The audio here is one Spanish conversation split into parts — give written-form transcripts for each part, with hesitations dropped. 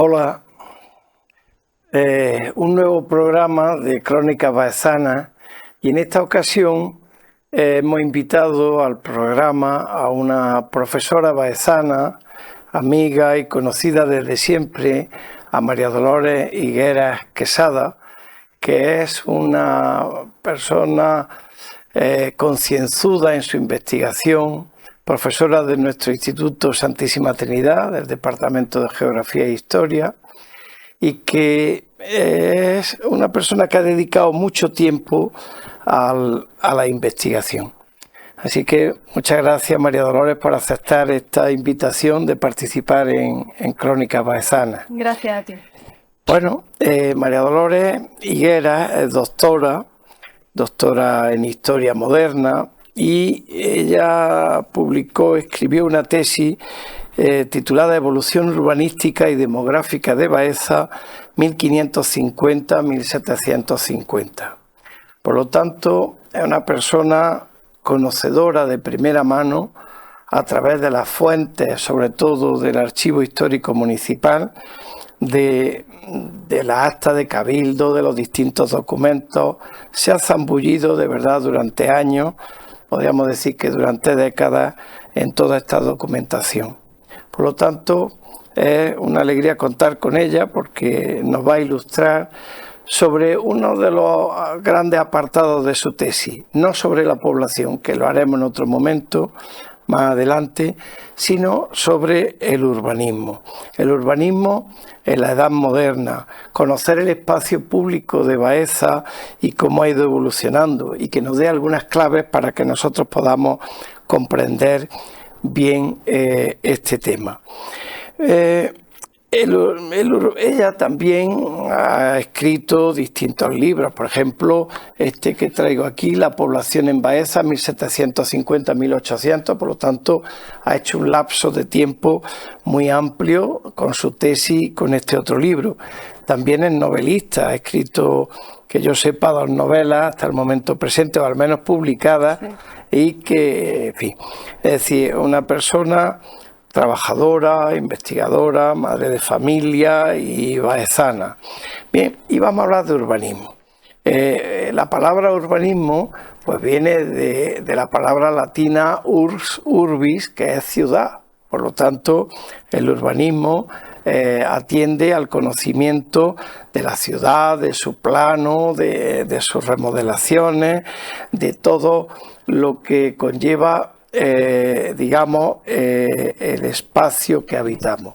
Hola, un nuevo programa de Crónicas Baezanas y en esta ocasión hemos invitado al programa a una profesora baezana, amiga y conocida desde siempre, a María Dolores Higueras Quesada, que es una persona concienzuda en su investigación, profesora de nuestro Instituto Santísima Trinidad, del Departamento de Geografía e Historia, y que es una persona que ha dedicado mucho tiempo a la investigación. Así que muchas gracias, María Dolores, por aceptar esta invitación de participar en Crónicas Baezanas. Gracias a ti. Bueno, María Dolores Higueras es doctora en Historia Moderna, y ella escribió una tesis titulada Evolución urbanística y demográfica de Baeza 1550-1750. Por lo tanto, es una persona conocedora de primera mano, a través de las fuentes, sobre todo del Archivo Histórico Municipal, de la acta de cabildo, de los distintos documentos. Se ha zambullido de verdad durante años, podríamos decir que durante décadas, en toda esta documentación. Por lo tanto, es una alegría contar con ella porque nos va a ilustrar sobre uno de los grandes apartados de su tesis, no sobre la población, que lo haremos en otro momento, más adelante, sino sobre el urbanismo. El urbanismo en la Edad Moderna, conocer el espacio público de Baeza y cómo ha ido evolucionando, y que nos dé algunas claves para que nosotros podamos comprender bien este tema. Ella también ha escrito distintos libros, por ejemplo, este que traigo aquí, La población en Baeza, 1750-1800, por lo tanto ha hecho un lapso de tiempo muy amplio con su tesis, con este otro libro. También es novelista, ha escrito, que yo sepa, 2 novelas hasta el momento presente, o al menos publicadas, sí. Y que, en fin, es decir, una persona trabajadora, investigadora, madre de familia y baezana. Bien, y vamos a hablar de urbanismo. La palabra urbanismo pues viene de la palabra latina urbis, que es ciudad. Por lo tanto, el urbanismo atiende al conocimiento de la ciudad, de su plano, de sus remodelaciones, de todo lo que conlleva el espacio que habitamos.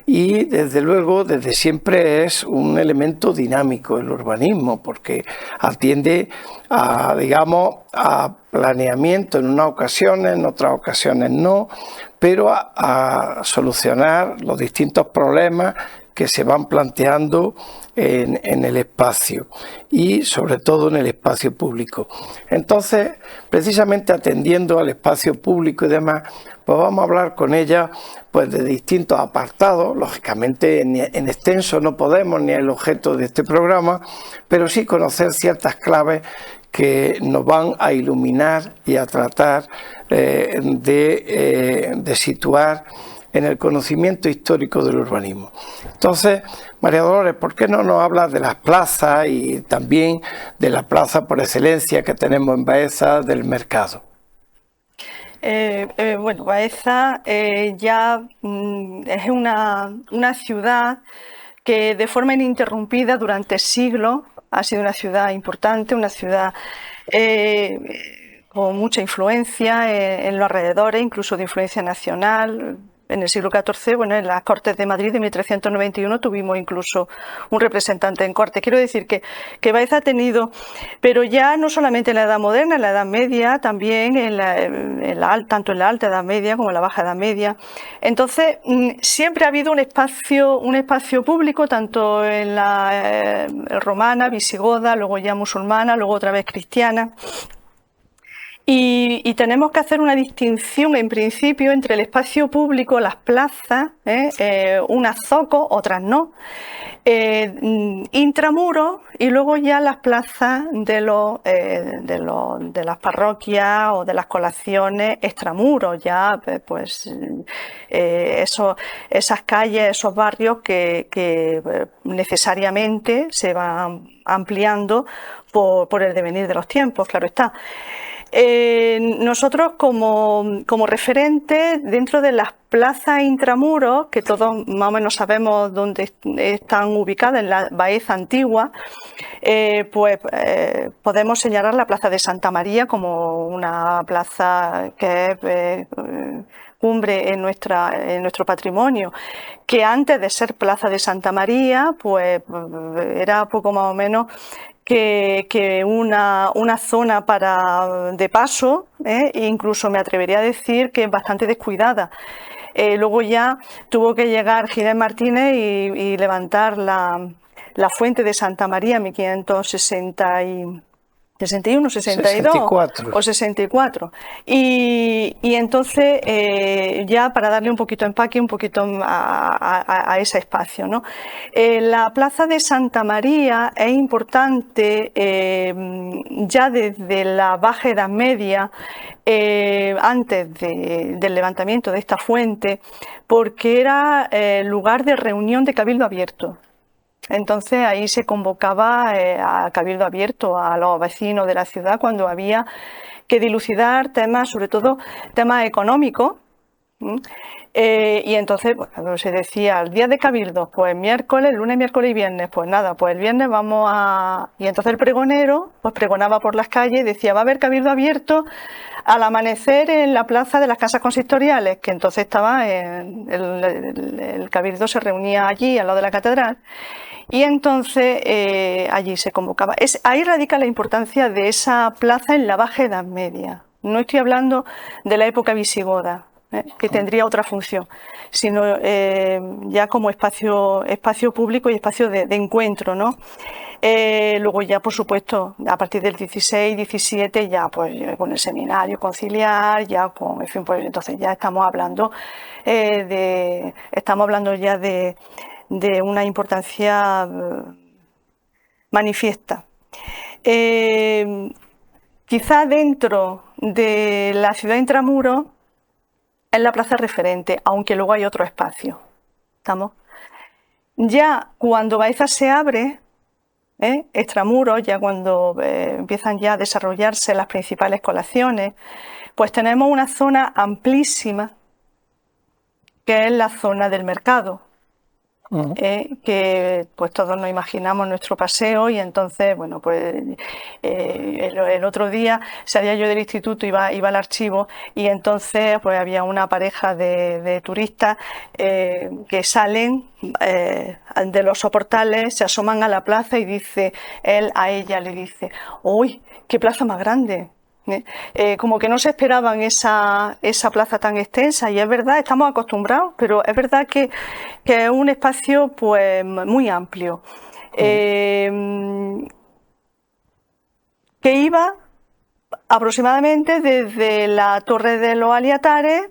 Y desde luego, desde siempre es un elemento dinámico el urbanismo, porque atiende a planeamiento en unas ocasiones, en otras ocasiones no, pero a solucionar los distintos problemas que se van planteando en el espacio, y sobre todo en el espacio público. Entonces, precisamente atendiendo al espacio público y demás, pues vamos a hablar con ella pues de distintos apartados. Lógicamente en extenso no podemos, ni es el objeto de este programa, pero sí conocer ciertas claves que nos van a iluminar y a tratar de situar en el conocimiento histórico del urbanismo. Entonces, María Dolores, ¿por qué no nos hablas de las plazas y también de la plaza por excelencia que tenemos en Baeza, del mercado? Bueno, Baeza ya es una ciudad que de forma ininterrumpida durante siglos ha sido una ciudad importante, una ciudad con mucha influencia en los alrededores, incluso de influencia nacional. En el siglo XIV, bueno, en las Cortes de Madrid de 1391 tuvimos incluso un representante en corte. Quiero decir que Baeza ha tenido, pero ya no solamente en la Edad Moderna, en la Edad Media, también tanto en la Alta Edad Media como en la Baja Edad Media. Entonces, siempre ha habido un espacio público, tanto en la romana, visigoda, luego ya musulmana, luego otra vez cristiana. Y tenemos que hacer una distinción en principio entre el espacio público, las plazas, unas zocos, otras no, intramuros, y luego ya las plazas de las parroquias o de las colaciones extramuros, ya pues esas calles, esos barrios que necesariamente se van ampliando por el devenir de los tiempos, claro está. Nosotros como referente dentro de las plazas intramuros, que todos más o menos sabemos dónde están ubicadas, en la Baeza antigua, podemos señalar la Plaza de Santa María como una plaza que es cumbre en nuestro patrimonio, que antes de ser Plaza de Santa María, pues era poco más o menos que una zona de paso, incluso me atrevería a decir que es bastante descuidada. Luego ya tuvo que llegar Ginés Martínez y levantar la fuente de Santa María en 1561, 62 64. o 64. Y entonces ya para darle un poquito de empaque, un poquito a ese espacio, ¿no? La plaza de Santa María es importante ya desde la Baja Edad Media, antes del levantamiento de esta fuente, porque era lugar de reunión de cabildo abierto. Entonces ahí se convocaba a cabildo abierto a los vecinos de la ciudad cuando había que dilucidar temas, sobre todo temas económicos. Y entonces se decía, el día de cabildo, pues miércoles, lunes, miércoles y viernes, pues nada, pues el viernes vamos a... Y entonces el pregonero pues pregonaba por las calles y decía, va a haber cabildo abierto al amanecer en la plaza de las casas consistoriales, que entonces estaba el cabildo se reunía allí al lado de la catedral. Y entonces allí se convocaba. Ahí radica la importancia de esa plaza en la Baja Edad Media. No estoy hablando de la época visigoda, que tendría otra función, sino ya como espacio público y espacio de encuentro, ¿no? Luego ya, por supuesto, a partir del 16, 17, ya pues con el seminario conciliar, ya con, en fin, pues entonces ya estamos hablando ya de una importancia manifiesta. Quizá dentro de la ciudad intramuros es la plaza referente, aunque luego hay otro espacio. ¿Estamos? Ya cuando Baeza se abre, extramuros, ya cuando empiezan ya a desarrollarse las principales colaciones, pues tenemos una zona amplísima que es la zona del mercado. Que pues todos nos imaginamos nuestro paseo y entonces, bueno, pues el otro día salía yo del instituto, iba al archivo y entonces pues había una pareja de turistas que salen de los soportales, se asoman a la plaza y dice, él a ella le dice, ¡uy, qué plaza más grande! Como que no se esperaban esa plaza tan extensa, y es verdad, estamos acostumbrados, pero es verdad que es un espacio pues muy amplio, que iba aproximadamente desde la Torre de los Aliatares,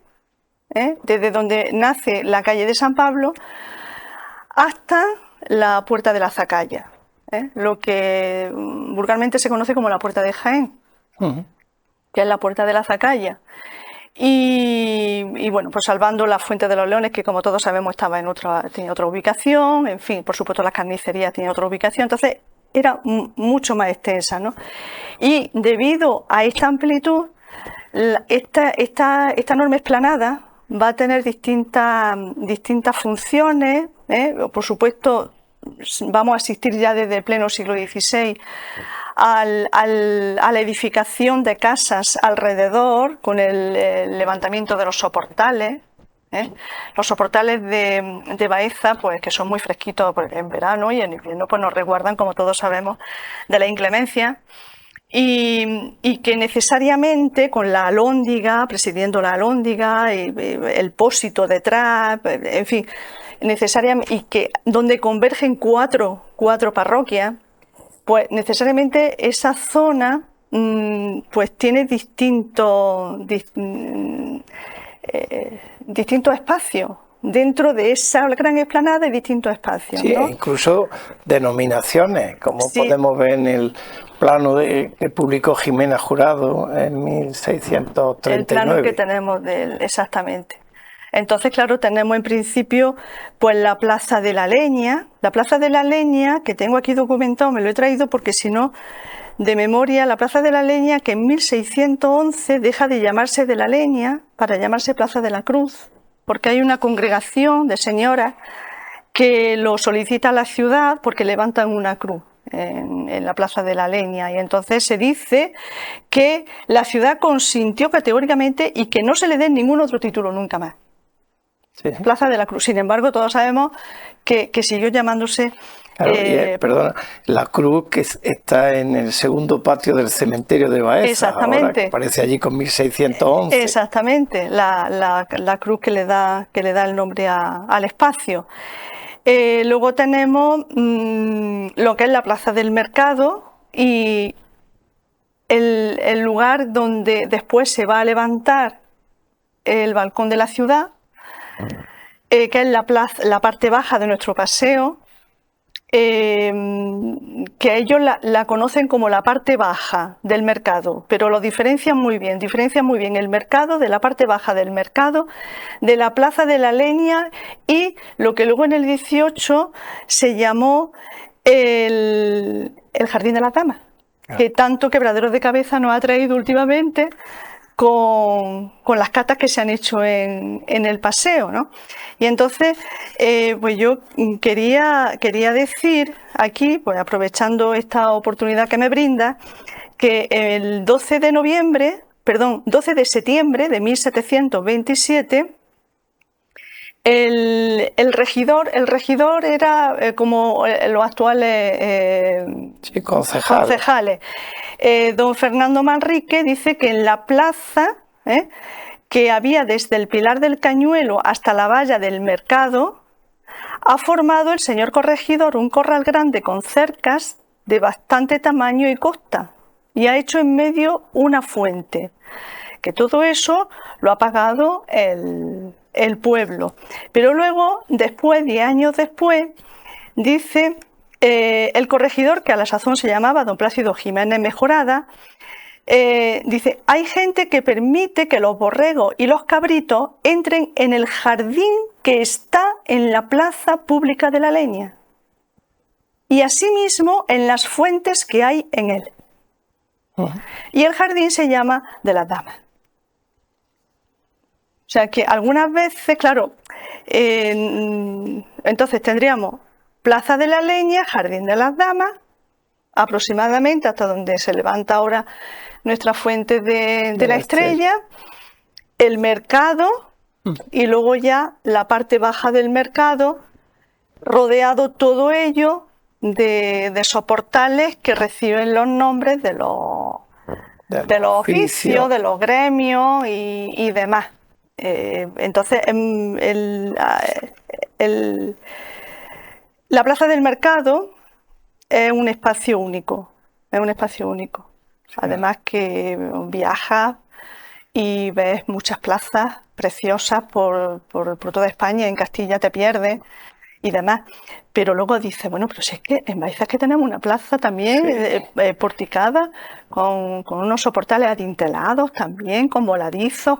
desde donde nace la calle de San Pablo, hasta la Puerta de la Zacalla, lo que vulgarmente se conoce como la Puerta de Jaén. Que es la Puerta de la Zacalla. Y bueno, pues salvando la Fuente de los Leones, que como todos sabemos tenía otra ubicación, en fin, por supuesto las carnicerías tienen otra ubicación, entonces era mucho más extensa, ¿no? Y debido a esta amplitud, esta enorme explanada va a tener distintas funciones, por supuesto vamos a asistir ya desde el pleno siglo XVI a la edificación de casas alrededor con el levantamiento de los soportales. Los soportales de Baeza, pues que son muy fresquitos en verano, y en invierno pues nos resguardan, como todos sabemos, de la inclemencia. Y que necesariamente con la alhóndiga, presidiendo la alhóndiga, el pósito detrás, en fin, necesariamente, y que donde convergen cuatro parroquias, pues necesariamente esa zona pues tiene distintos espacios. Dentro de esa gran explanada hay distintos espacios. Sí, ¿no? incluso denominaciones, como Sí. podemos ver en el plano que publicó Jimena Jurado en 1639. El plano que tenemos exactamente. Entonces, claro, tenemos en principio pues la Plaza de la Leña. La Plaza de la Leña, que tengo aquí documentado, me lo he traído porque si no, de memoria, la Plaza de la Leña, que en 1611 deja de llamarse de la Leña para llamarse Plaza de la Cruz, porque hay una congregación de señoras que lo solicita a la ciudad porque levantan una cruz en la Plaza de la Leña, y entonces se dice que la ciudad consintió categóricamente y que no se le dé ningún otro título nunca más. Sí. Plaza de la Cruz. Sin embargo, todos sabemos que siguió llamándose... Claro, perdona, la cruz que está en el segundo patio del cementerio de Baeza. Exactamente. Ahora, que aparece allí con 1611. Exactamente, la cruz que le da el nombre al espacio. Luego tenemos lo que es la Plaza del Mercado y el lugar donde después se va a levantar el balcón de la ciudad, que es la parte baja de nuestro paseo, que ellos la conocen como la parte baja del mercado, pero lo diferencian muy bien el mercado de la parte baja del mercado, de la Plaza de la Leña y lo que luego en el 18 se llamó el Jardín de las Damas, que tanto quebradero de cabeza nos ha traído últimamente con las catas que se han hecho en el paseo, ¿no? Y entonces, pues yo quería decir aquí, pues aprovechando esta oportunidad que me brinda, que el 12 de septiembre de 1727, el regidor era como los actuales concejales. Don Fernando Manrique dice que en la plaza que había desde el Pilar del Cañuelo hasta la valla del mercado, ha formado el señor corregidor un corral grande con cercas de bastante tamaño y costa y ha hecho en medio una fuente, que todo eso lo ha pagado el pueblo. Pero luego, después, 10 años después, dice el corregidor, que a la sazón se llamaba don Plácido Jiménez Mejorada, dice, hay gente que permite que los borregos y los cabritos entren en el jardín que está en la plaza pública de la Leña y asimismo en las fuentes que hay en él. Y el jardín se llama de las Damas. O sea que algunas veces, claro, entonces tendríamos Plaza de la Leña, Jardín de las Damas, aproximadamente hasta donde se levanta ahora nuestra fuente de la Estrella, el mercado y luego ya la parte baja del mercado, rodeado todo ello de soportales que reciben los nombres de los oficios, de los gremios y demás. Entonces, la Plaza del Mercado es un espacio único, Además que viajas y ves muchas plazas preciosas por toda España, en Castilla te pierdes y demás. Pero luego dices, bueno, pero si es que en Baeza es que tenemos una plaza también porticada, con unos soportales adintelados también, con voladizos,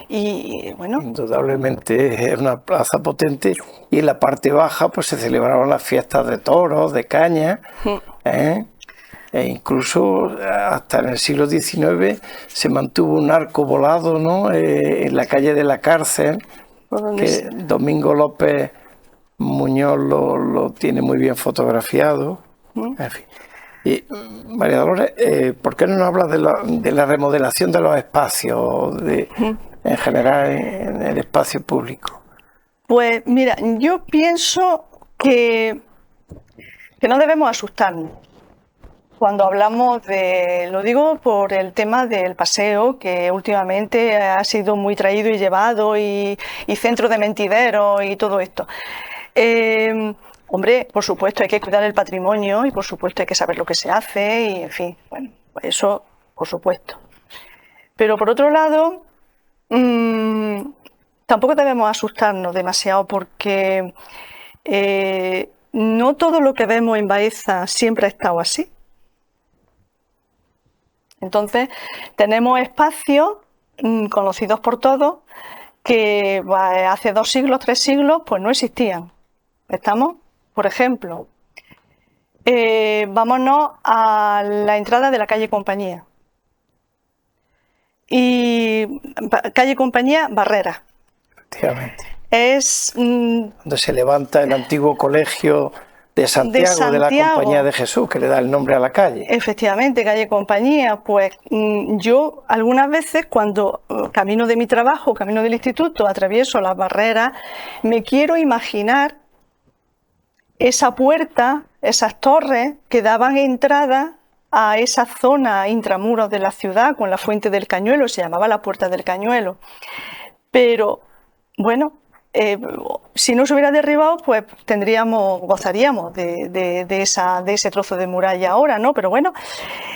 y bueno... Indudablemente es una plaza potente, y en la parte baja pues se celebraban las fiestas de toros, de caña, e incluso hasta en el siglo XIX se mantuvo un arco volado, ¿no? En la calle de la Cárcel, que Domingo López Muñoz lo tiene muy bien fotografiado. En fin. Y María Dolores, ¿por qué no nos hablas de la remodelación de los espacios en general en el espacio público? Pues mira, yo pienso que no debemos asustarnos cuando hablamos lo digo por el tema del paseo, que últimamente ha sido muy traído y llevado, y centro de mentideros y todo esto. Hombre, por supuesto hay que cuidar el patrimonio y por supuesto hay que saber lo que se hace y, en fin, bueno, eso por supuesto. Pero por otro lado, tampoco debemos asustarnos demasiado porque no todo lo que vemos en Baeza siempre ha estado así. Entonces, tenemos espacios conocidos por todos que hace 2 siglos, 3 siglos, pues no existían. ¿Estamos? Por ejemplo, vámonos a la entrada de la calle Compañía. Y calle Compañía, Barrera. Efectivamente. Es donde se levanta el antiguo colegio de Santiago de la Compañía de Jesús, que le da el nombre a la calle. Efectivamente, calle Compañía. Pues yo algunas veces cuando camino de mi trabajo, camino del instituto, atravieso las barreras, me quiero imaginar esa puerta, esas torres que daban entrada a esa zona intramuros de la ciudad con la Fuente del Cañuelo, se llamaba la Puerta del Cañuelo. Pero bueno, si no se hubiera derribado, pues gozaríamos de ese trozo de muralla ahora, ¿no? Pero bueno,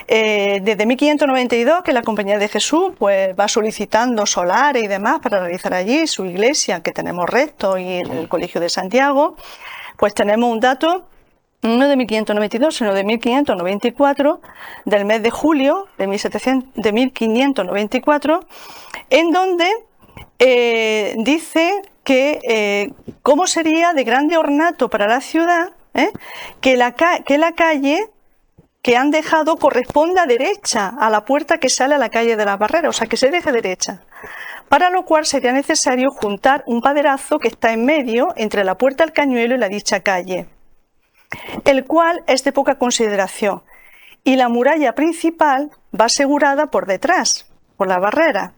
desde 1592 que la Compañía de Jesús pues va solicitando solares y demás para realizar allí su iglesia, que tenemos restos, y el Colegio de Santiago, pues tenemos un dato no de 1592, sino de 1594, del mes de julio de 1594, en donde dice que cómo sería de grande ornato para la ciudad que la calle que han dejado corresponda derecha a la puerta que sale a la calle de las Barreras, o sea, que se deje derecha. Para lo cual sería necesario juntar un paderazo que está en medio entre la Puerta del Cañuelo y la dicha calle, el cual es de poca consideración, y la muralla principal va asegurada por detrás, por la barrera.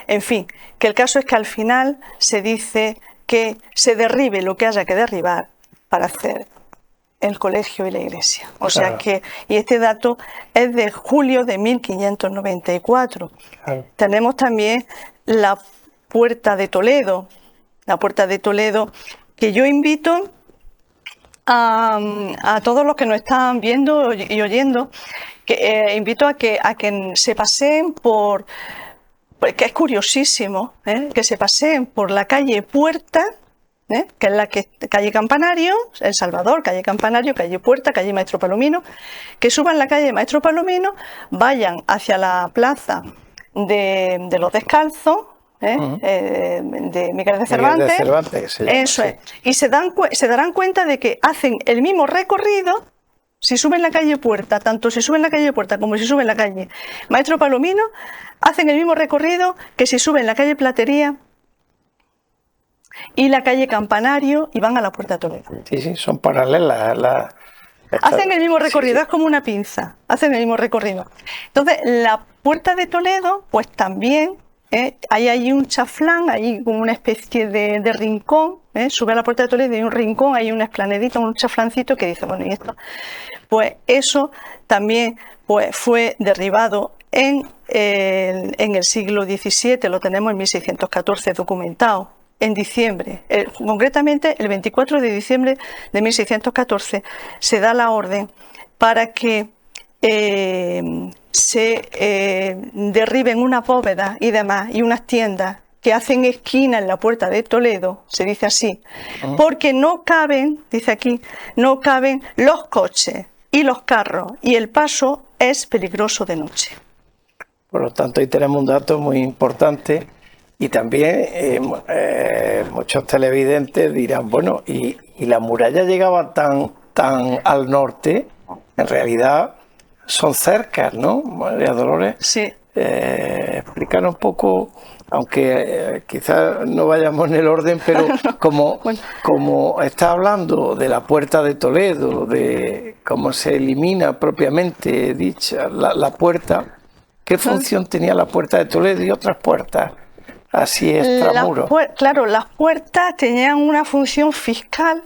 En fin, que el caso es que al final se dice que se derribe lo que haya que derribar para hacer el colegio y la iglesia. O sea que, y este dato es de julio de 1594. Tenemos también la Puerta de Toledo, que yo invito a todos los que nos están viendo y oyendo, que invito a que se paseen por, que es curiosísimo, que se paseen por la calle Puerta, que es la calle Campanario, El Salvador, calle Campanario, calle Puerta, calle Maestro Palomino, que suban la calle Maestro Palomino, vayan hacia la plaza de los Descalzos, de Miguel de Cervantes, sí, eso es, y se darán cuenta de que hacen el mismo recorrido si suben la calle Puerta, tanto si suben la calle Puerta como si suben la calle Maestro Palomino, hacen el mismo recorrido que si suben la calle Platería y la calle Campanario y van a la Puerta de Toledo. Sí, son paralelas. Hacen el mismo recorrido, es como una pinza, hacen el mismo recorrido. Entonces, la Puerta de Toledo, pues también, hay un chaflán, hay como una especie de rincón, sube a la Puerta de Toledo y hay un rincón, hay una esplanedita, un chaflancito que dice, bueno, y esto, pues eso también pues, fue derribado en el siglo XVII, lo tenemos en 1614 documentado. En diciembre, concretamente el 24 de diciembre de 1614, se da la orden para que se derriben unas bóvedas y demás, y unas tiendas que hacen esquina en la Puerta de Toledo, se dice así, porque no caben, dice aquí, no caben los coches y los carros, y el paso es peligroso de noche. Por lo tanto, ahí tenemos un dato muy importante. Y también muchos televidentes dirán, bueno, y la muralla llegaba tan al norte, en realidad son cercas, ¿no, María Dolores? Sí. Explicar un poco, aunque quizás no vayamos en el orden, pero como está hablando de la Puerta de Toledo, de cómo se elimina propiamente dicha la puerta, ¿qué función tenía la Puerta de Toledo y otras puertas? Así extramuros. Claro, las puertas tenían una función fiscal.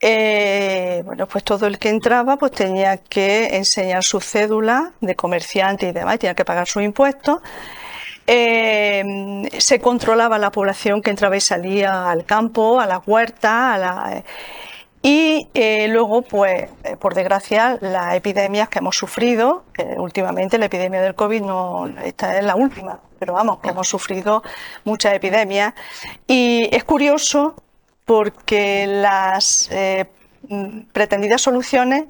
Bueno, pues todo el que entraba pues tenía que enseñar su cédula de comerciante y demás, tenía que pagar sus impuestos. Se controlaba la población que entraba y salía al campo, a las huertas, Y luego, pues, por desgracia, las epidemias que hemos sufrido, últimamente la epidemia del COVID no, esta es la última, pero vamos, que hemos sufrido muchas epidemias. Y es curioso porque las pretendidas soluciones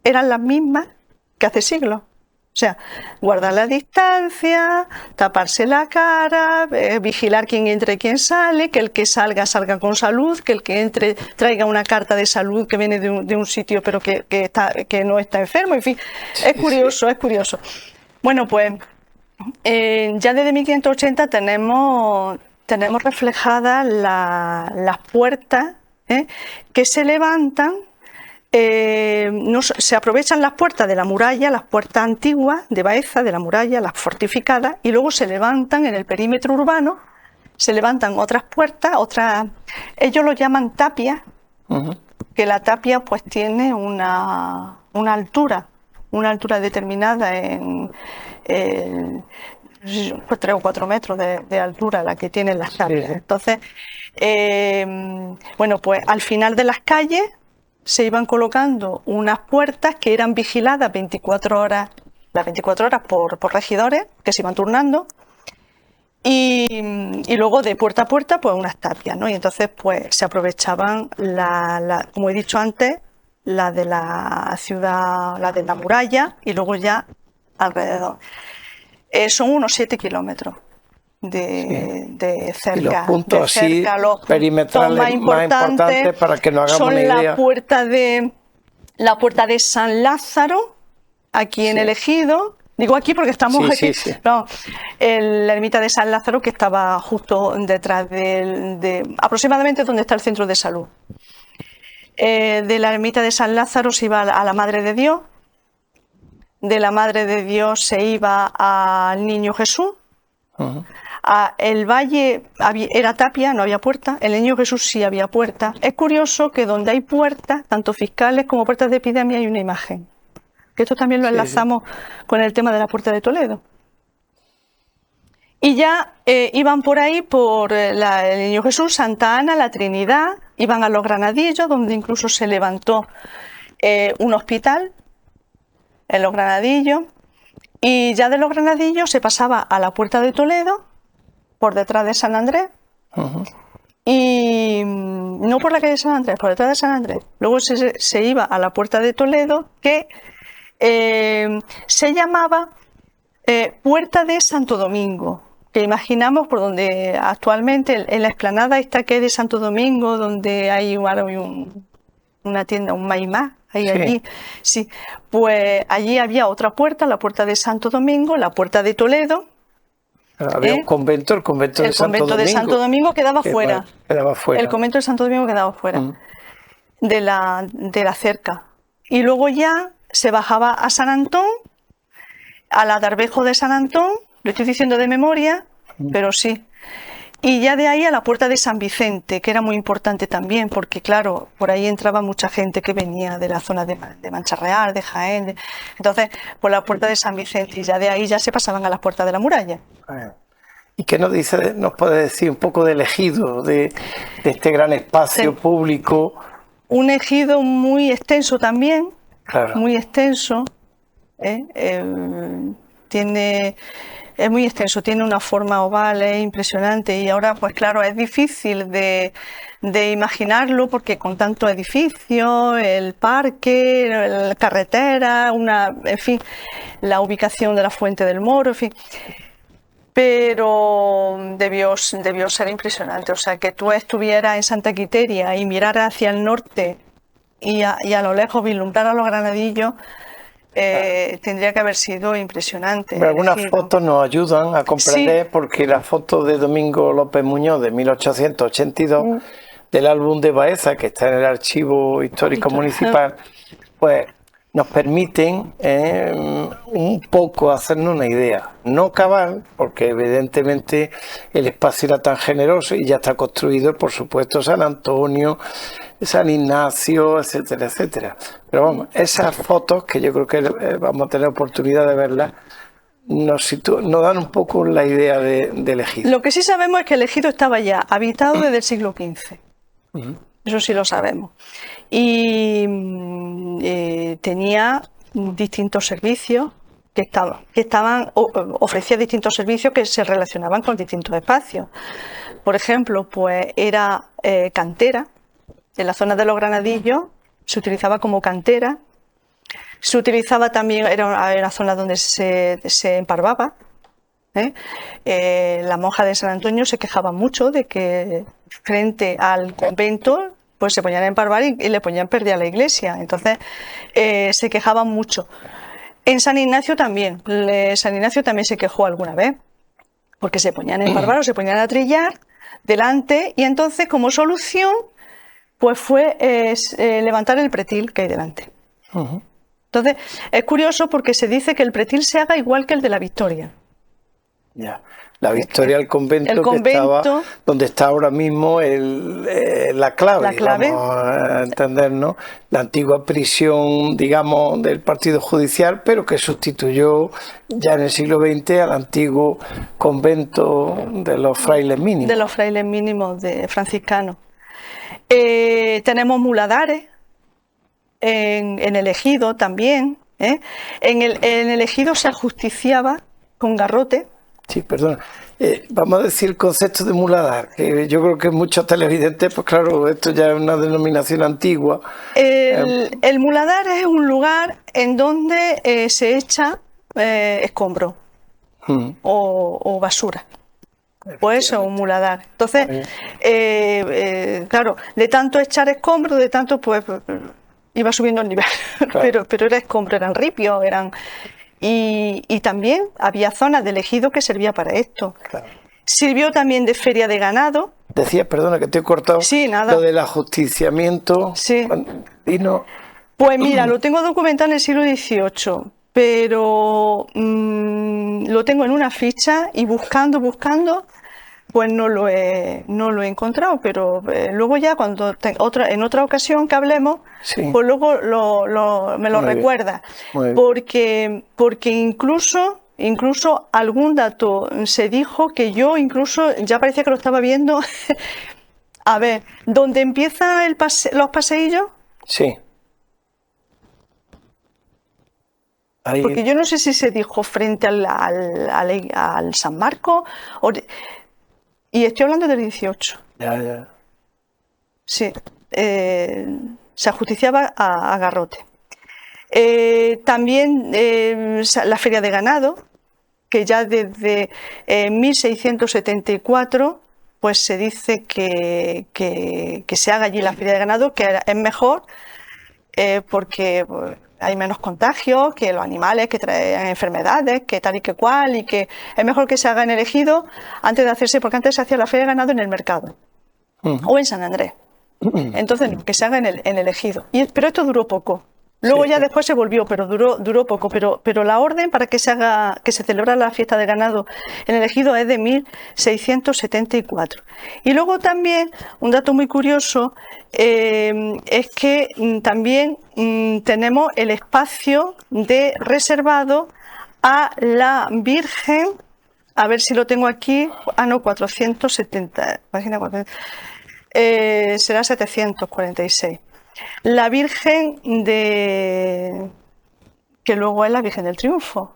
eran las mismas que hace siglos. O sea, guardar la distancia, taparse la cara, vigilar quién entra y quién sale, que el que salga con salud, que el que entre traiga una carta de salud que viene de un sitio pero que no está enfermo, en fin, es curioso, es curioso. Bueno, pues ya desde 1580 tenemos reflejadas las puertas que se levantan. Se aprovechan las puertas de la muralla, las puertas antiguas de Baeza, de la muralla, las fortificadas, y luego se levantan en el perímetro urbano, se levantan otras puertas, ellos lo llaman tapias, que la tapia pues tiene una altura determinada en pues 3 o 4 metros de altura la que tienen las tapias. Entonces, bueno, pues al final de las calles se iban colocando unas puertas que eran vigiladas 24 horas por regidores que se iban turnando, y luego de puerta a puerta pues unas tapias, ¿no? Y entonces pues se aprovechaban como he dicho antes, la de la ciudad, la de la muralla, y luego ya alrededor. Son unos 7 kilómetros. De cerca. Y los puntos perimetrales más importantes para que nos hagamos una idea. La puerta de San Lázaro, aquí en el Ejido. Digo aquí porque estamos aquí. No, la ermita de San Lázaro, que estaba justo detrás aproximadamente donde está el centro de salud. De la ermita de San Lázaro se iba a la Madre de Dios. De la Madre de Dios se iba al Niño Jesús. El valle era tapia, no había puerta. El Niño Jesús sí había puerta. Es curioso que donde hay puertas, tanto fiscales como puertas de epidemia, hay una imagen. Que esto también lo enlazamos con el tema de la Puerta de Toledo. Y ya iban por ahí, por el Niño Jesús, Santa Ana, la Trinidad, iban a los Granadillos, donde incluso se levantó un hospital en los Granadillos. Y ya de los Granadillos se pasaba a la Puerta de Toledo, por detrás de San Andrés, y no por la calle San Andrés, por detrás de San Andrés. Luego se iba a la Puerta de Toledo, que se llamaba Puerta de Santo Domingo, que imaginamos por donde actualmente, en la explanada esta que es de Santo Domingo, donde hay una tienda, un Maimá, allí, sí, pues allí había otra puerta, la Puerta de Santo Domingo, la Puerta de Toledo. Había un convento, el convento de Santo Domingo quedaba fuera. El convento de Santo Domingo quedaba fuera de la cerca. Y luego ya se bajaba a San Antón, al Adarvejo de San Antón, lo estoy diciendo de memoria, pero sí. Y ya de ahí a la Puerta de San Vicente, que era muy importante también, porque claro, por ahí entraba mucha gente que venía de la zona de Mancha Real, de Jaén. Entonces, por la Puerta de San Vicente, y ya de ahí ya se pasaban a las puertas de la muralla. ¿Y qué nos puede decir un poco del ejido, de este gran espacio público? Un ejido muy extenso también, muy extenso. Es muy extenso, tiene una forma oval, es impresionante, y ahora pues claro, es difícil de imaginarlo porque con tanto edificio, el parque, la carretera, en fin, la ubicación de la Fuente del Moro, en fin. Pero debió ser impresionante, o sea, que tú estuvieras en Santa Quiteria y miraras hacia el norte y a lo lejos vislumbraras los Granadillos. Tendría que haber sido impresionante. Pero algunas fotos nos ayudan a comprender, porque la foto de Domingo López Muñoz de 1882 del álbum de Baeza, que está en el Archivo Histórico Municipal, pues nos permiten un poco hacernos una idea. No cabal, porque evidentemente el espacio era tan generoso y ya está construido, por supuesto, San Antonio, San Ignacio, etcétera, etcétera. Pero vamos, esas fotos, que yo creo que vamos a tener oportunidad de verlas, nos dan un poco la idea del ejido. Lo que sí sabemos es que el ejido estaba ya habitado desde el siglo XV. eso sí lo sabemos. Y tenía distintos servicios ofrecía distintos servicios que se relacionaban con distintos espacios. Por ejemplo, pues era cantera. En la zona de los Granadillos se utilizaba como cantera. Se utilizaba también, era una zona donde se emparvaba. La monja de San Antonio se quejaba mucho de que frente al convento pues se ponían a emparvar y le ponían pérdida a la iglesia. Entonces se quejaban mucho. En San Ignacio también. San Ignacio también se quejó alguna vez porque se ponían a emparvar o se ponían a trillar delante, y entonces como solución pues fue levantar el pretil que hay delante. Entonces es curioso porque se dice que el pretil se haga igual que el de la Victoria. Ya. La Victoria, el convento que estaba donde está ahora mismo la clave, vamos a entendernos, la antigua prisión, digamos, del partido judicial, pero que sustituyó ya en el siglo XX al antiguo convento de los frailes mínimos. De los frailes mínimos de franciscanos. Tenemos muladares en el ejido también. En el ejido se ajusticiaba con garrote. Sí, perdona. Vamos a decir el concepto de muladar, que yo creo que muchos televidentes, pues claro, esto ya es una denominación antigua. El muladar es un lugar en donde se echa escombro o basura. Pues eso, un muladar. Entonces, claro, de tanto echar escombro, de tanto, pues iba subiendo el nivel. Claro. pero era escombro, eran ripios, eran... Y también había zonas del ejido que servía para esto. Claro. Sirvió también de feria de ganado. Decía, perdona que te he cortado, sí, nada. Lo del ajusticiamiento. Sí. Y no... Pues mira, lo tengo documentado en el siglo XVIII, pero lo tengo en una ficha y buscando, pues no lo he encontrado, pero luego ya cuando en otra ocasión que hablemos, sí, pues luego me lo recuerda, porque incluso algún dato se dijo que yo incluso ya parecía que lo estaba viendo. A ver, ¿dónde empiezan los paseillos? Sí. Ahí. Porque yo no sé si se dijo frente al San Marcos y estoy hablando del 18. Ya. Sí, se ajusticiaba a garrote. También la feria de ganado, que ya desde 1674 pues se dice que se haga allí la feria de ganado, que es mejor porque hay menos contagios, que los animales que traen enfermedades, que tal y que cual, y que es mejor que se haga en el ejido antes de hacerse, porque antes se hacía la feria de ganado en el mercado o en San Andrés. Entonces, no, que se haga en el ejido. Pero esto duró poco. Luego ya después se volvió, pero duró poco. Pero la orden para que se celebra la fiesta de ganado en el ejido es de 1674. Y luego también, un dato muy curioso, es que también tenemos el espacio reservado a la Virgen, a ver si lo tengo aquí, 470, página 400, será 746. La Virgen que luego es la Virgen del Triunfo,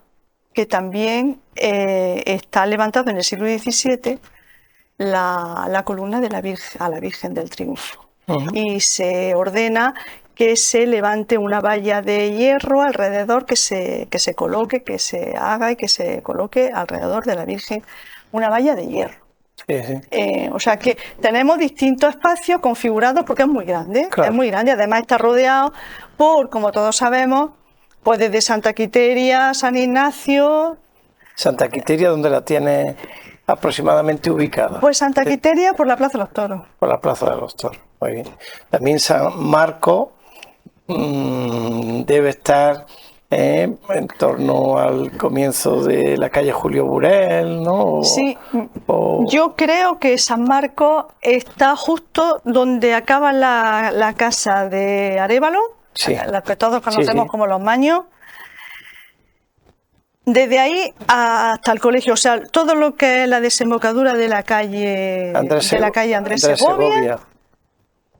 que también está levantado en el siglo XVII la columna de la Virgen del Triunfo. Y se ordena que se levante una valla de hierro alrededor, que se coloque, que se haga y que se coloque alrededor de la Virgen una valla de hierro. Sí. O sea que tenemos distintos espacios configurados porque es muy grande, claro. Es muy grande, además está rodeado por, como todos sabemos, pues desde Santa Quiteria, San Ignacio. Santa Quiteria, ¿dónde la tiene aproximadamente ubicada? Pues Santa Quiteria por la Plaza de los Toros. Por la Plaza de los Toros, muy bien. También San Marcos debe estar en torno al comienzo de la calle Julio Burel, ¿no? Sí, yo creo que San Marcos está justo donde acaba la casa de Arévalo, sí, la que todos conocemos como Los Maños. Desde ahí hasta el colegio, o sea, todo lo que es la desembocadura de la calle Andrés Segovia.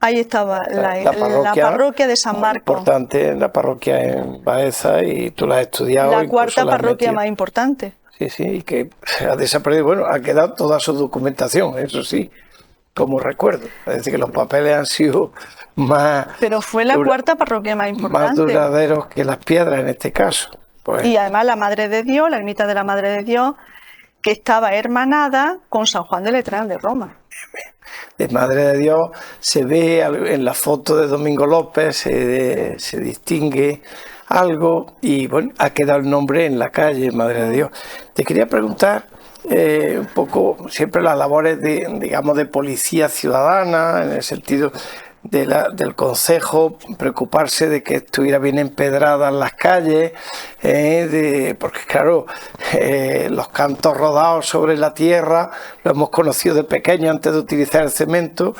Ahí estaba la parroquia de San Marcos. Importante, la parroquia en Baeza, y tú la has estudiado. La cuarta parroquia más importante. Sí, sí, y que ha desaparecido. Bueno, ha quedado toda su documentación, eso sí, como recuerdo. Es decir, que los papeles han sido más... Pero fue la cuarta parroquia más importante. Más duraderos que las piedras en este caso. Pues, y además la Madre de Dios, la ermita de la Madre de Dios, que estaba hermanada con San Juan de Letrán de Roma. De Madre de Dios se ve en la foto de Domingo López, se distingue algo, y bueno, ha quedado el nombre en la calle Madre de Dios. Te quería preguntar un poco, siempre las labores digamos, de policía ciudadana, en el sentido del concejo, preocuparse de que estuviera bien empedradas las calles, porque claro, los cantos rodados sobre la tierra lo hemos conocido de pequeño antes de utilizar el cemento,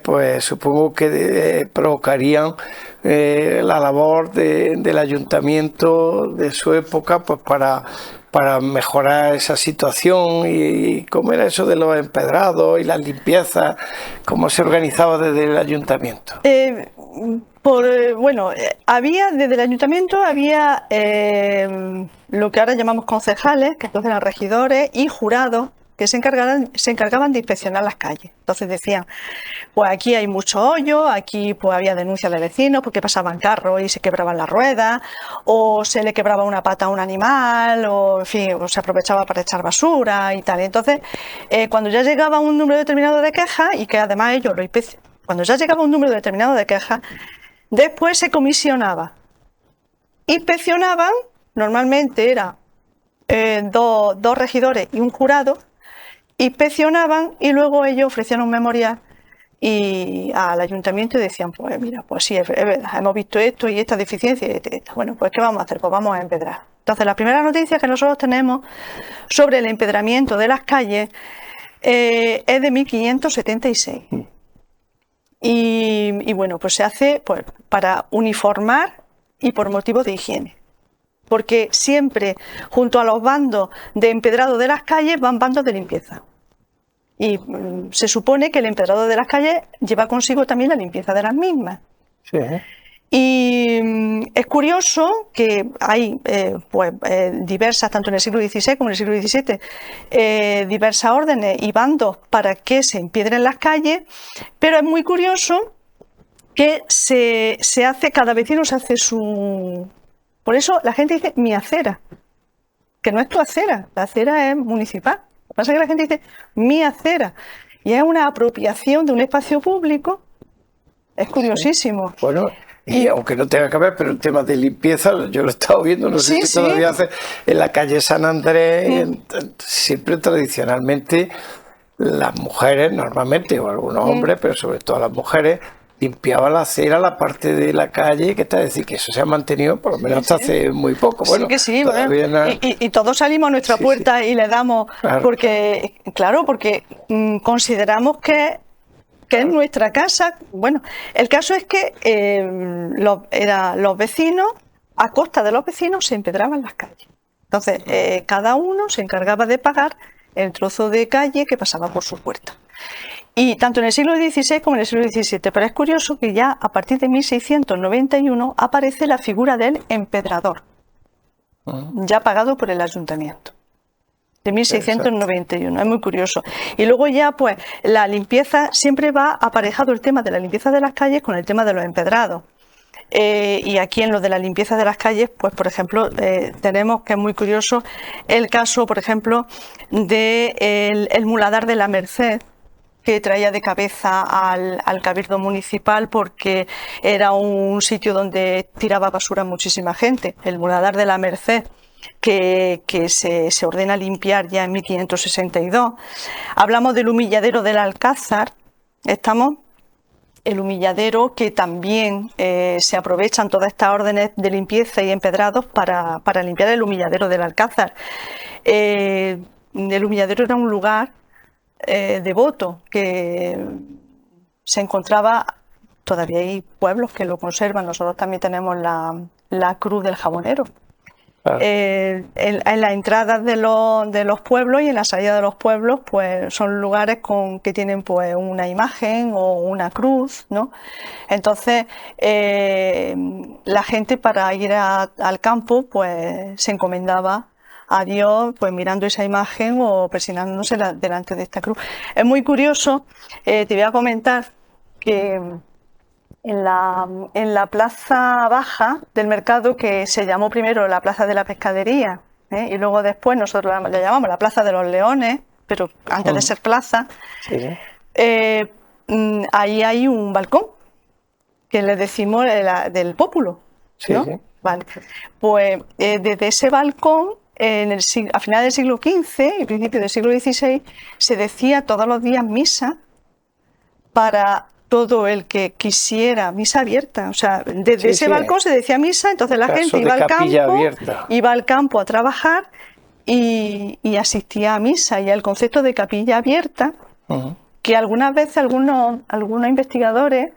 pues supongo que provocarían la labor del ayuntamiento de su época, pues para mejorar esa situación. Y cómo era eso de los empedrados y las limpiezas, cómo se organizaba desde el ayuntamiento. Había desde el ayuntamiento lo que ahora llamamos concejales, que entonces eran regidores, y jurados que se encargaban de inspeccionar las calles. Entonces decían, pues aquí hay mucho hoyo, aquí pues había denuncias de vecinos porque pasaban carros y se quebraban las ruedas, o se le quebraba una pata a un animal, o en fin, o se aprovechaba para echar basura y tal. Entonces, cuando ya llegaba un número determinado de quejas, y que además ellos cuando ya llegaba un número determinado de quejas, después se comisionaba. Inspeccionaban, normalmente era dos regidores y un jurado, inspeccionaban y luego ellos ofrecían un memorial al ayuntamiento y decían, pues mira, pues sí, es verdad, hemos visto esto y esta deficiencia y esta. Bueno, pues ¿qué vamos a hacer? Pues vamos a empedrar. Entonces, la primera noticia que nosotros tenemos sobre el empedramiento de las calles es de 1576. Y bueno, pues se hace pues para uniformar y por motivos de higiene. Porque siempre junto a los bandos de empedrado de las calles van bandos de limpieza. Y se supone que el empedrado de las calles lleva consigo también la limpieza de las mismas. Sí. Y es curioso que hay diversas, tanto en el siglo XVI como en el siglo XVII, diversas órdenes y bandos para que se empiedren las calles, pero es muy curioso que se hace, cada vecino se hace su... Por eso la gente dice mi acera, que no es tu acera, la acera es municipal. Lo que pasa es que la gente dice mi acera, y es una apropiación de un espacio público. Es curiosísimo. Sí. Bueno, y aunque no tenga que ver, pero el tema de limpieza, yo lo he estado viendo, no sé si todavía hace, en la calle San Andrés, siempre tradicionalmente las mujeres, normalmente, o algunos hombres, pero sobre todo las mujeres, limpiaba la acera, la parte de la calle, que está, decir, que eso se ha mantenido por lo menos hasta hace muy poco. Bueno, sí que sí, bueno, y todos salimos a nuestra puerta y le damos, claro. porque consideramos que es nuestra casa. Bueno, el caso es que los vecinos, a costa de los vecinos, se empedraban las calles. Entonces, cada uno se encargaba de pagar el trozo de calle que pasaba por su puerta. Y tanto en el siglo XVI como en el siglo XVII. Pero es curioso que ya a partir de 1691 aparece la figura del empedrador, ya pagado por el ayuntamiento. De 1691, exacto. Es muy curioso. Y luego ya pues la limpieza, siempre va aparejado el tema de la limpieza de las calles con el tema de los empedrados. Y aquí en lo de la limpieza de las calles, pues por ejemplo, tenemos, que es muy curioso, el caso, por ejemplo, de el muladar de la Merced, que traía de cabeza al cabildo municipal porque era un sitio donde tiraba basura muchísima gente. El muladar de la Merced, que se ordena limpiar ya en 1562. Hablamos del humilladero del Alcázar, el humilladero, que también se aprovechan todas estas órdenes de limpieza y empedrados para limpiar el humilladero del Alcázar. El humilladero era un lugar devoto que se encontraba, todavía hay pueblos que lo conservan. Nosotros también tenemos la cruz del jabonero. Claro. En las entradas de los pueblos y en la salida de los pueblos, pues son lugares que tienen pues una imagen o una cruz, ¿no? Entonces, la gente para ir al campo, pues se encomendaba a Dios, pues mirando esa imagen o presionándose delante de esta cruz. Es muy curioso, te voy a comentar que en la plaza baja del mercado, que se llamó primero la plaza de la pescadería, y luego después nosotros la llamamos la plaza de los leones, pero antes de ser plaza, Sí, sí. Ahí hay un balcón que le decimos del pópulo, ¿no? Sí, sí. Vale. Pues desde ese balcón, a finales del siglo XV y principios del siglo XVI, se decía todos los días misa para todo el que quisiera, misa abierta. O sea, desde Sí, ese sí. balcón se decía misa, entonces la Caso gente de iba capilla abierta. al campo a trabajar y asistía a misa. Y el concepto de capilla abierta, que algunas veces algunos investigadores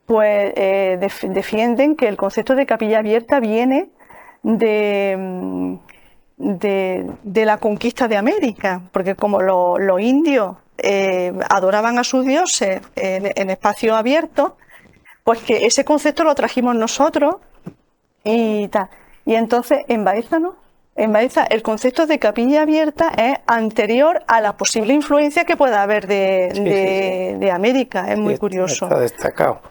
pues defienden que el concepto de capilla abierta viene de la conquista de América, porque como los indios adoraban a sus dioses en espacios abiertos, pues que ese concepto lo trajimos nosotros y tal. Y entonces en Baeza el concepto de capilla abierta es anterior a la posible influencia que pueda haber de América. Es muy curioso. Está destacado.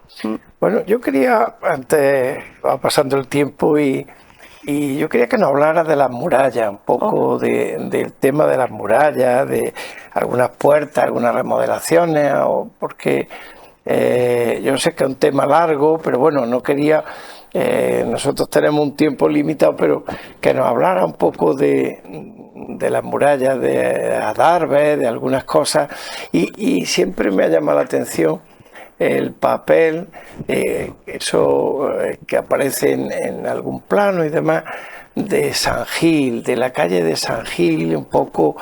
Bueno, yo quería, antes va pasando el tiempo y yo quería que nos hablara de las murallas, un poco del tema de las murallas, de algunas puertas, algunas remodelaciones, porque yo sé que es un tema largo, pero bueno, no quería, nosotros tenemos un tiempo limitado, pero que nos hablara un poco de las murallas de Adarve, de algunas cosas, y siempre me ha llamado la atención el papel, eso que aparece en algún plano y demás, de San Gil, de la calle de San Gil, un poco,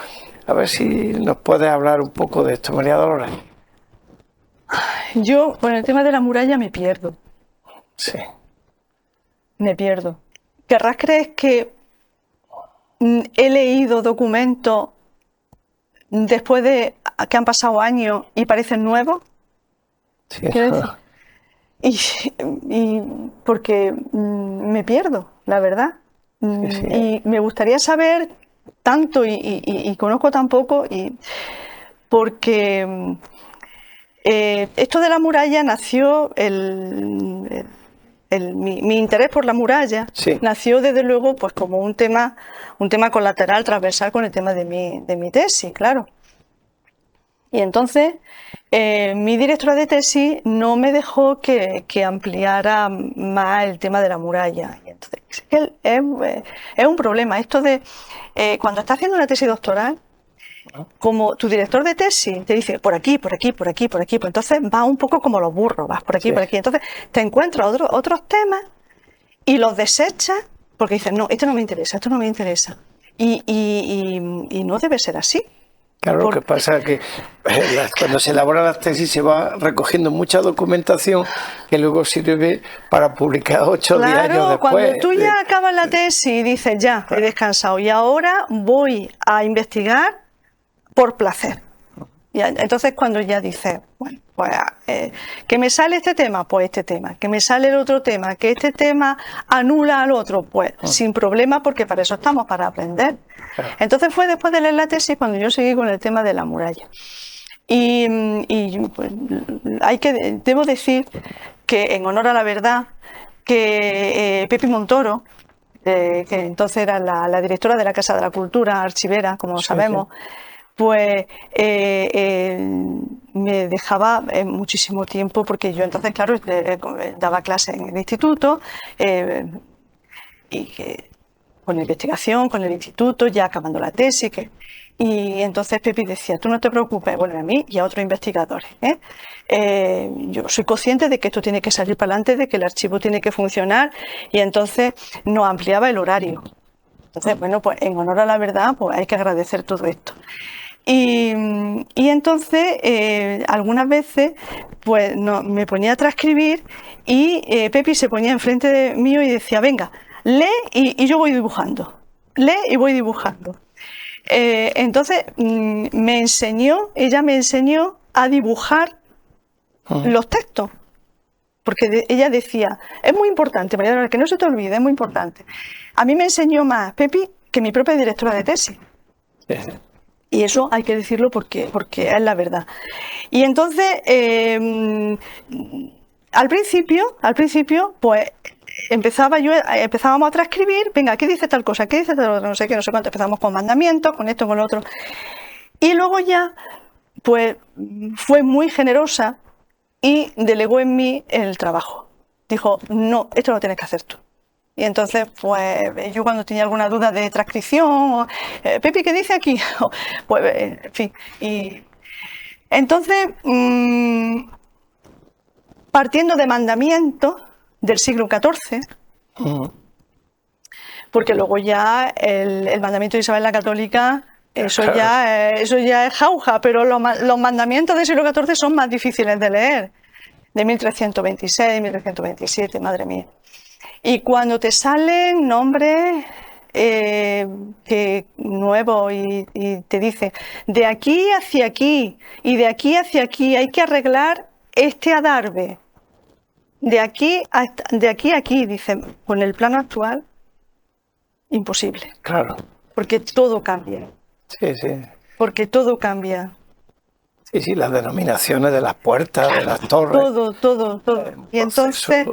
a ver si nos puedes hablar un poco de esto, María Dolores. Yo, con el tema de la muralla me pierdo. Sí. Me pierdo. ¿Querrás creer que he leído documentos después de que han pasado años y parecen nuevos? Sí. Y porque me pierdo, la verdad. Sí. Y me gustaría saber tanto y conozco tan poco, porque esto de la muralla nació, mi interés por la muralla nació desde luego pues como un tema colateral, transversal con el tema de mi tesis, claro. Y entonces mi directora de tesis no me dejó que ampliara más el tema de la muralla. Y entonces, es un problema. Esto de cuando estás haciendo una tesis doctoral, como tu director de tesis te dice por aquí, por aquí, por aquí, por aquí, pues entonces vas un poco como los burros, vas por aquí, por aquí. Entonces te encuentras otros temas y los desechas porque dices, no, esto no me interesa, esto no me interesa. Y no debe ser así. Claro, lo que pasa es que cuando se elaboran las tesis se va recogiendo mucha documentación que luego sirve para publicar 8 o 10 años después. Cuando tú ya acabas la tesis y dices, ya, he descansado y ahora voy a investigar por placer. Y entonces cuando ya dices, bueno, pues que me sale este tema, pues este tema, que me sale el otro tema, que este tema anula al otro, pues sin problema, porque para eso estamos, para aprender. Entonces fue después de leer la tesis cuando yo seguí con el tema de la muralla. Y pues, debo decir que, en honor a la verdad, que Pepi Montoro, que entonces era la directora de la Casa de la Cultura, archivera, como sabemos, pues me dejaba muchísimo tiempo, porque yo entonces, claro, daba clases en el instituto con la investigación, con el instituto, ya acabando la tesis. Y entonces Pepi decía, tú no te preocupes, bueno, a mí y a otros investigadores, yo soy consciente de que esto tiene que salir para adelante, de que el archivo tiene que funcionar, y entonces nos ampliaba el horario. Entonces, bueno, pues en honor a la verdad, pues hay que agradecer todo esto. Y entonces algunas veces pues me ponía a transcribir y Pepi se ponía enfrente de mí y decía, venga, lee y yo voy dibujando. lee y voy dibujando. Entonces ella me enseñó a dibujar los textos. Porque ella decía, es muy importante, María Dolores, que no se te olvide, es muy importante. A mí me enseñó más Pepi que mi propia directora de tesis. Y eso hay que decirlo porque es la verdad. Y entonces, al principio, pues empezábamos a transcribir, venga, ¿qué dice tal cosa? ¿Qué dice tal otra? No sé qué, no sé cuánto. Empezamos con mandamientos, con esto, con lo otro. Y luego ya, pues, fue muy generosa y delegó en mí el trabajo. Dijo, no, esto lo tienes que hacer tú. Y entonces, pues, yo cuando tenía alguna duda de transcripción, Pepi, ¿qué dice aquí? Pues, en fin. Y entonces, partiendo de mandamientos del siglo XIV, porque luego ya el mandamiento de Isabel la Católica, eso ya es jauja, pero los mandamientos del siglo XIV son más difíciles de leer, de 1326, 1327, madre mía. Y cuando te salen nombres nuevos y te dice, de aquí hacia aquí y de aquí hacia aquí hay que arreglar este adarve, de aquí a aquí, dicen, con el plano actual, imposible. Claro. Porque todo cambia. Sí, sí. Porque todo cambia. Sí, sí, las denominaciones de las puertas, de las torres. Todo. Y entonces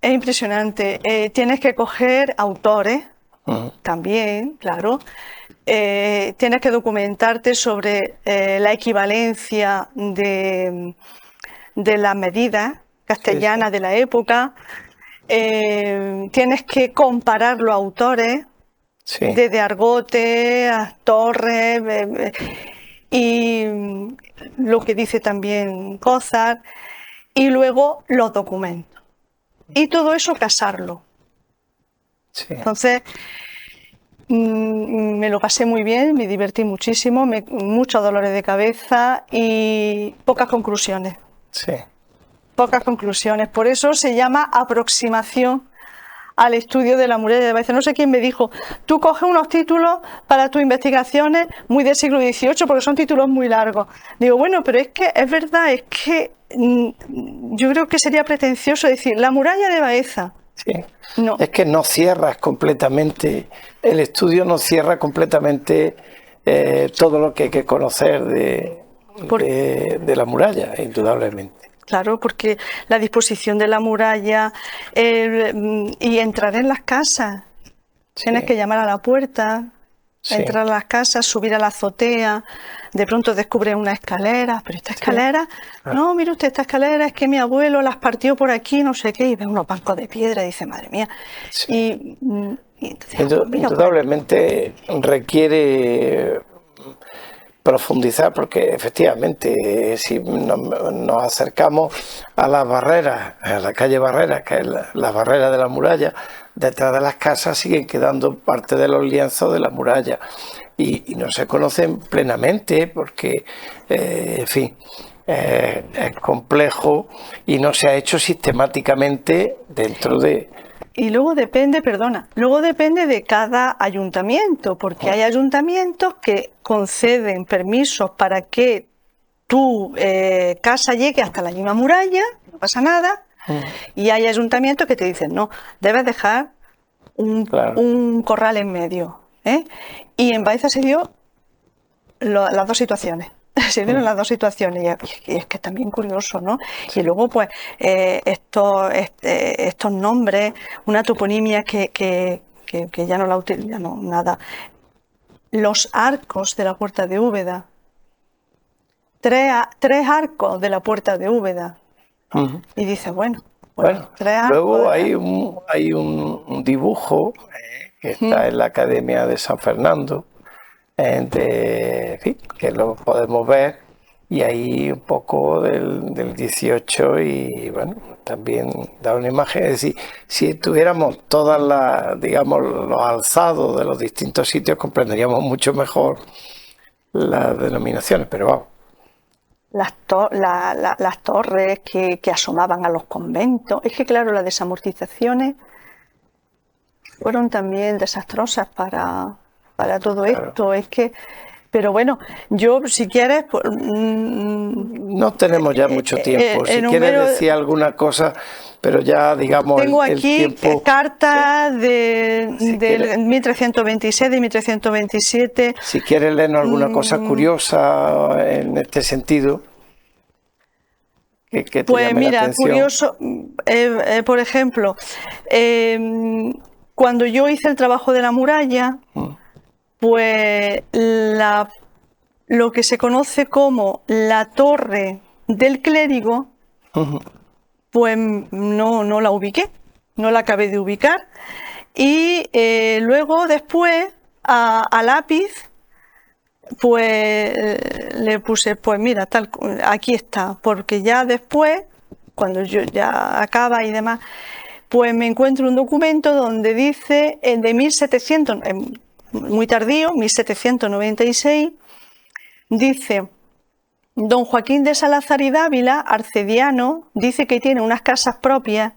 es impresionante. Tienes que coger autores, también, claro. Tienes que documentarte sobre la equivalencia de las medidas castellanas de la época. Tienes que comparar los autores, desde Argote a Torres, y lo que dice también Cózar, y luego los documentos. Y todo eso casarlo. Entonces, me lo pasé muy bien, me divertí muchísimo, muchos dolores de cabeza y pocas conclusiones. Pocas conclusiones. Por eso se llama aproximación al estudio de la muralla de Baeza. No sé quién me dijo, tú coges unos títulos para tus investigaciones muy del siglo XVIII porque son títulos muy largos. Digo, bueno, pero es que es verdad, es que yo creo que sería pretencioso decir la muralla de Baeza. No. Es que no cierras completamente, el estudio no cierra completamente todo lo que hay que conocer de la muralla, indudablemente. Claro, porque la disposición de la muralla y entrar en las casas, tienes que llamar a la puerta, entrar a las casas, subir a la azotea, de pronto descubres una escalera, pero esta escalera, no, mire usted, esta escalera es que mi abuelo las partió por aquí, no sé qué, y ve unos bancos de piedra y dice, madre mía. Y entonces, indudablemente requiere profundizar, porque efectivamente si nos acercamos a las barreras, a la calle Barrera, que es la barrera de la muralla, detrás de las casas siguen quedando parte de los lienzos de la muralla y no se conocen plenamente porque, en fin, es complejo y no se ha hecho sistemáticamente dentro de... Y luego depende de cada ayuntamiento, porque hay ayuntamientos que conceden permisos para que tu casa llegue hasta la misma muralla, no pasa nada, y hay ayuntamientos que te dicen, no, debes dejar un corral en medio. Y en Baeza se dio las dos situaciones. Se dieron las dos situaciones y es que es también curioso, ¿no? Y luego, pues, estos nombres, una toponimia que ya no la utilizan, no, nada. Los arcos de la Puerta de Úbeda. Tres arcos de la Puerta de Úbeda. Y dice, bueno, tres arcos. Luego hay un dibujo que está en la Academia de San Fernando, en fin, que lo podemos ver, y ahí un poco del 18 y bueno, también da una imagen, es decir, si tuviéramos todas los alzados de los distintos sitios comprenderíamos mucho mejor las denominaciones, pero vamos. Las torres que asomaban a los conventos, es que claro, las desamortizaciones fueron también desastrosas para todo esto. Es que, pero bueno, yo si quieres... no tenemos ya mucho tiempo. Si quieres decir alguna cosa, pero ya digamos... Tengo aquí cartas de 1326, de 1327. Si quieres leernos alguna cosa curiosa en este sentido... Que pues mira, curioso, por ejemplo, cuando yo hice el trabajo de la muralla, pues lo que se conoce como la torre del clérigo, pues no la ubiqué, no la acabé de ubicar. Y luego después a lápiz, pues le puse, pues mira, aquí está, porque ya después, cuando yo ya acaba y demás, pues me encuentro un documento donde dice de 1700, muy tardío, 1796, dice: don Joaquín de Salazar y Dávila, arcediano, dice que tiene unas casas propias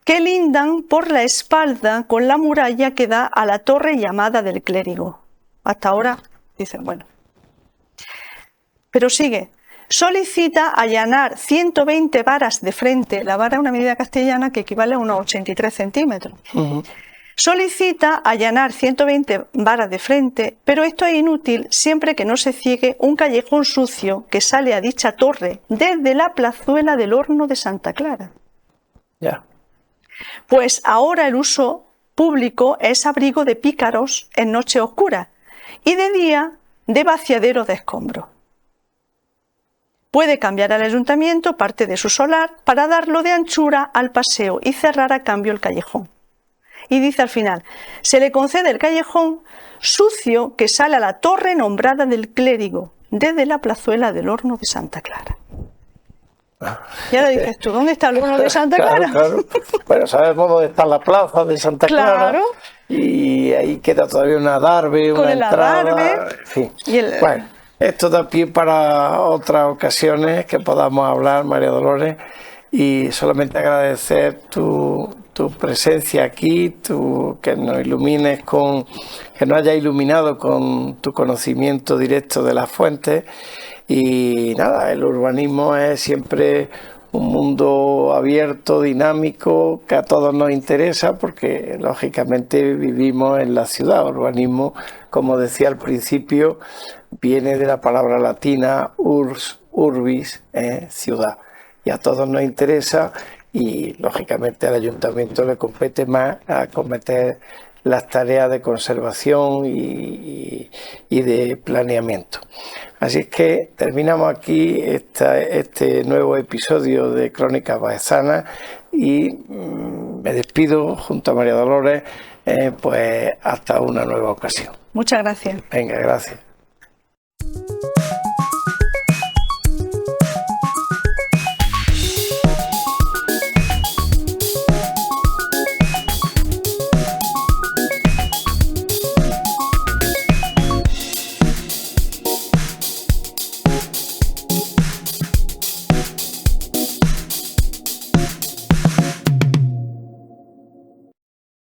que lindan por la espalda con la muralla que da a la torre llamada del clérigo. Hasta ahora dicen, bueno. Pero sigue. Solicita allanar 120 varas de frente. La vara es una medida castellana que equivale a unos 83 centímetros. Solicita allanar 120 varas de frente, pero esto es inútil siempre que no se ciegue un callejón sucio que sale a dicha torre desde la plazuela del Horno de Santa Clara. Ya. Pues ahora el uso público es abrigo de pícaros en noche oscura y de día de vaciadero de escombros. Puede cambiar al ayuntamiento parte de su solar para darlo de anchura al paseo y cerrar a cambio el callejón. Y dice al final, se le concede el callejón sucio que sale a la torre nombrada del clérigo desde la plazuela del Horno de Santa Clara. Y ahora dices tú, ¿dónde está el Horno de Santa Clara? Claro. Bueno, sabemos dónde está la plaza de Santa Clara. Y ahí queda todavía una adarve, una entrada, en fin. Bueno, esto da pie para otras ocasiones que podamos hablar, María Dolores, y solamente agradecer tu presencia aquí, que nos ilumines que nos hayas iluminado con tu conocimiento directo de las fuentes. Y nada, el urbanismo es siempre un mundo abierto, dinámico, que a todos nos interesa porque lógicamente vivimos en la ciudad. Urbanismo, como decía al principio, viene de la palabra latina urs, urbis, ciudad. Y a todos nos interesa y lógicamente al ayuntamiento le compete más a cometer las tareas de conservación y de planeamiento. Así es que terminamos aquí este nuevo episodio de Crónicas Baezanas y me despido junto a María Dolores, pues hasta una nueva ocasión. Muchas gracias. Venga, gracias.